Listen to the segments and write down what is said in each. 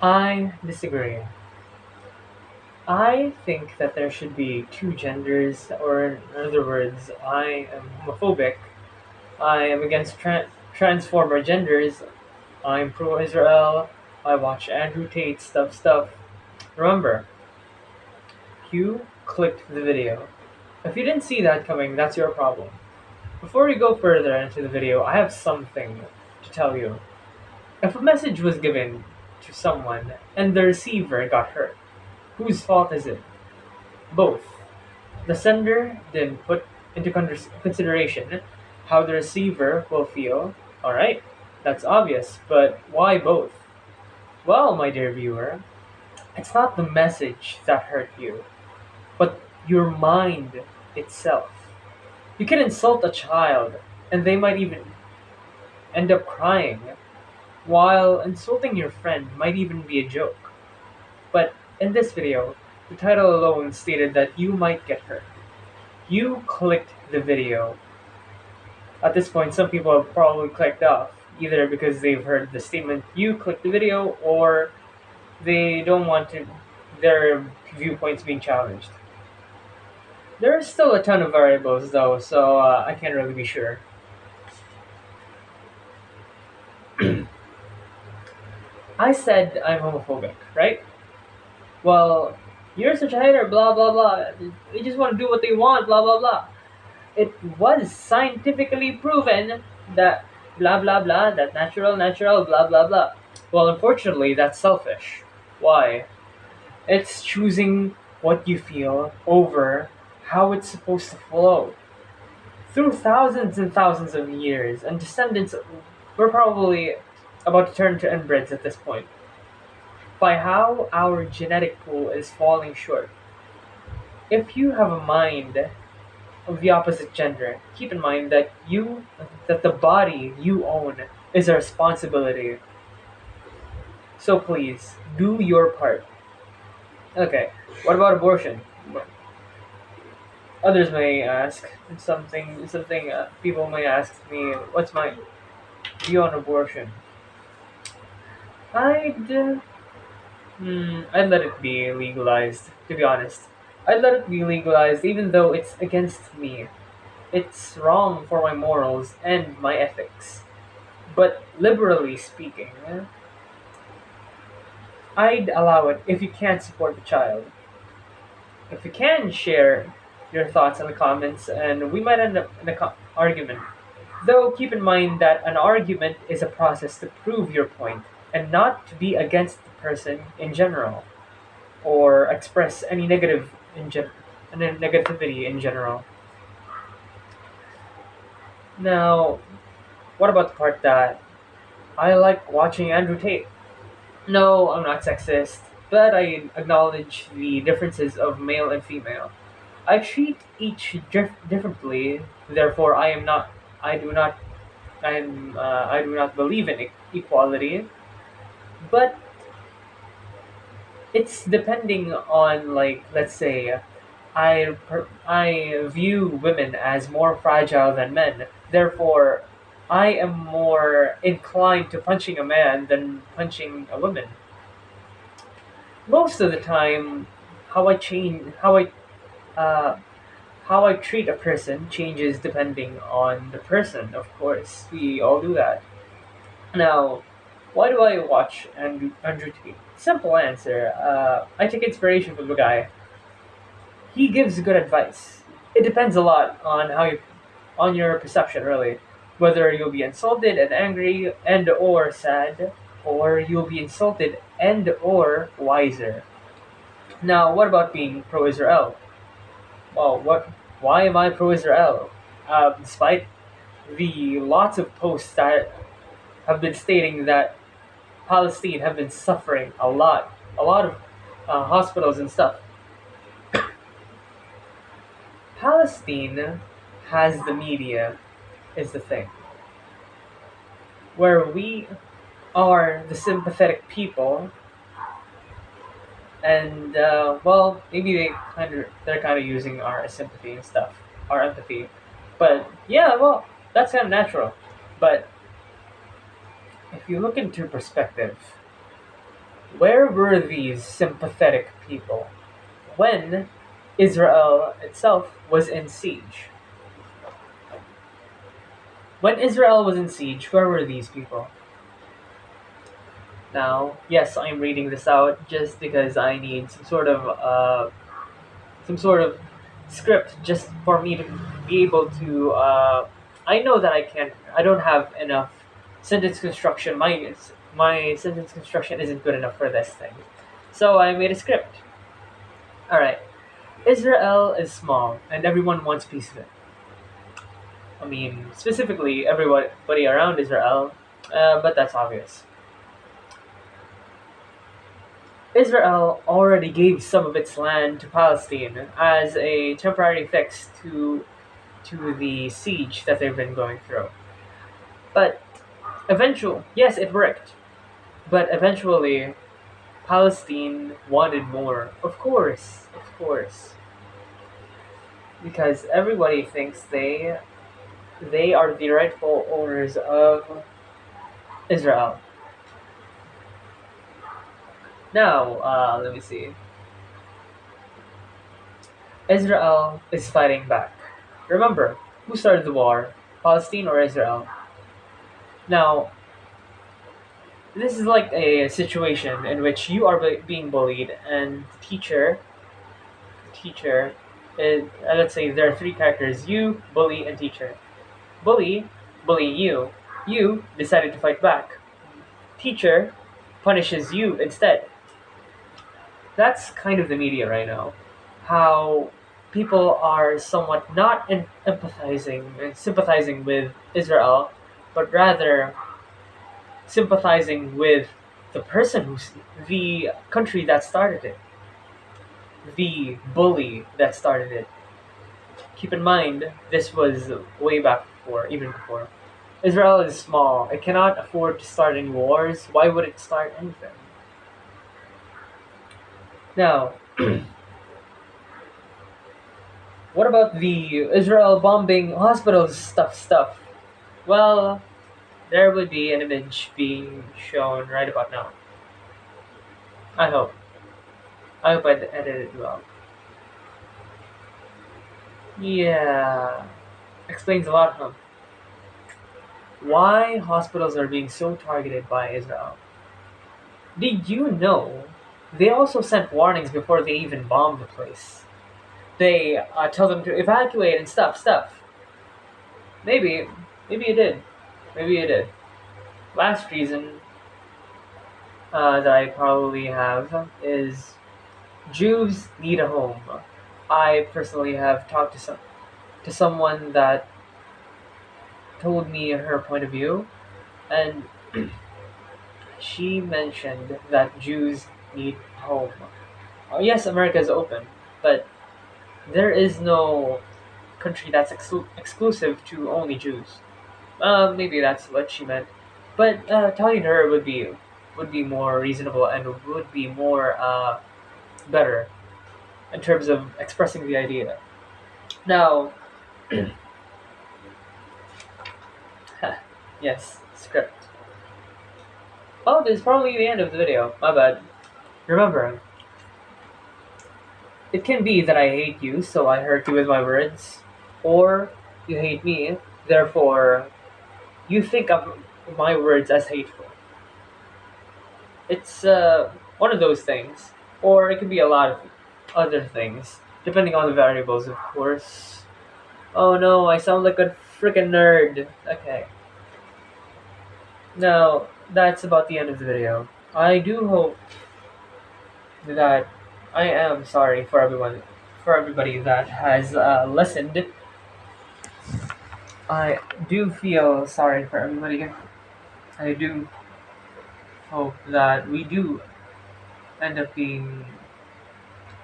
I disagree. I think that there should be two genders, or in other words, I am homophobic. I am against transformer genders. I'm pro Israel. I watch Andrew Tate stuff. Remember, you clicked the video. If you didn't see that coming, that's your problem. Before we go further into the video, I have something to tell you. If a message was given to someone and the receiver got hurt, whose fault is it? Both. The sender didn't put into consideration how the receiver will feel. Alright, that's obvious, but why both? Well, my dear viewer, it's not the message that hurt you, but your mind itself. You can insult a child, and they might even end up crying, while insulting your friend might even be a joke. But in this video, the title alone stated that you might get hurt. You clicked the video. At this point, some people have probably clicked off, either because they've heard the statement you clicked the video, or they don't want their viewpoints being challenged. There is still a ton of variables though, so I can't really be sure. I said I'm homophobic, right? Well, you're such a hater, blah blah blah. They just want to do what they want, blah blah blah. It was scientifically proven that blah blah blah, that natural, blah blah blah. Well, unfortunately, that's selfish. Why? It's choosing what you feel over how it's supposed to flow. Through thousands and thousands of years, and descendants were probably about to turn to inbreds at this point, by how our genetic pool is falling short. If you have a mind of the opposite gender, keep in mind that the body you own is a responsibility. So please do your part. Okay, what about abortion? Others may ask something. People may ask me, what's my view on abortion? I'd I'd let it be legalized. To be honest, I'd let it be legalized, even though it's against me. It's wrong for my morals and my ethics. But liberally speaking, I'd allow it if you can't support the child. If you can share your thoughts in the comments, and we might end up in an argument. Though keep in mind that an argument is a process to prove your point, and not to be against the person in general, or express any any negativity in general. Now, what about the part that I like watching Andrew Tate? No, I'm not sexist, but I acknowledge the differences of male and female. I treat each differently. Therefore, I am not. I do not. I do not believe in equality. But it's depending on, like, let's say, I view women as more fragile than men. Therefore, I am more inclined to punching a man than punching a woman. Most of the time, how I change uh, how I treat a person changes depending on the person. Of course, we all do that. Now, why do I watch Andrew Tate? Simple answer. I take inspiration from the guy. He gives good advice. It depends a lot on on your perception, really. Whether you'll be insulted and angry and or sad, or you'll be insulted and or wiser. Now, what about being pro-Israel? Well, what? Why am I pro-Israel? Despite the lots of posts that have been stating that Palestine have been suffering a lot of hospitals and stuff. Palestine has the media, is the thing, where we are the sympathetic people, and well, maybe they're kind of using our sympathy and stuff, our empathy, but yeah, well, that's kind of natural. But if you look into perspective, Where were these sympathetic people when Israel itself was in siege? When Israel was in siege, where were these people? Now, yes, I'm reading this out just because I need some sort of script just for me to be able to. I know that I don't have enough sentence construction. My sentence construction isn't good enough for this thing, so I made a script. All right. Israel is small, and everyone wants a piece of it. I mean, specifically everybody around Israel, but that's obvious. Israel already gave some of its land to Palestine as a temporary fix to the siege that they've been going through. But yes, it worked. But eventually, Palestine wanted more. Of course, because everybody thinks they are the rightful owners of Israel. Now, let me see. Israel is fighting back. Remember, who started the war? Palestine or Israel? Now, this is like a situation in which you are being bullied, and teacher, let's say there are three characters: you, bully, and teacher. Bully, bullying you. You decided to fight back. Teacher punishes you instead. That's kind of the media right now. How people are somewhat not empathizing and sympathizing with Israel, but rather sympathizing with the country that started it, the bully that started it. Keep in mind, this was way back before, even before. Israel is small. It cannot afford to start any wars. Why would it start anything? Now, what about the Israel bombing hospitals stuff? Well, there would be an image being shown right about now. I hope. I hope I edited it well. Yeah. Explains a lot, huh? Why hospitals are being so targeted by Israel. Did you know they also sent warnings before they even bombed the place? They tell them to evacuate and stuff. Maybe, maybe it did. Maybe it did. Last reason that I probably have is Jews need a home. I personally have talked to someone that told me her point of view, and she mentioned that Jews need a home. Yes, America is open, but there is no country that's exclusive to only Jews. Maybe that's what she meant, but talking to her would be more reasonable and would be more better in terms of expressing the idea. Now, yes, script. Oh, this is probably the end of the video. My bad. Remember, it can be that I hate you, so I hurt you with my words, or you hate me, therefore you think of my words as hateful. It's one of those things, or it could be a lot of other things, depending on the variables, of course. Oh no, I sound like a freaking nerd. Okay. Now, that's about the end of the video. I do hope that I am sorry for everybody that has listened. I do feel sorry for everybody. I do hope that we do end up being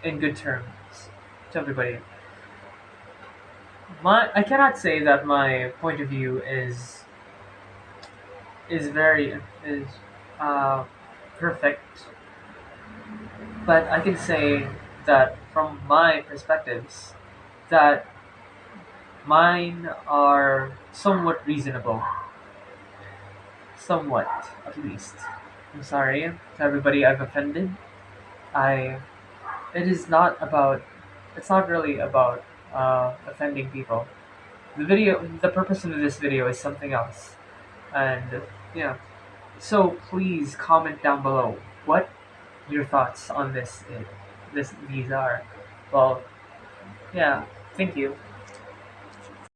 in good terms to everybody. I cannot say that my point of view is very is uh, perfect, but I can say that from my perspectives that mine are somewhat reasonable, somewhat at least. I'm sorry to everybody I've offended. I it is not about it's not really about offending people. The purpose of this video is something else. And yeah. So please comment down below what your thoughts on these are. Well, yeah, thank you.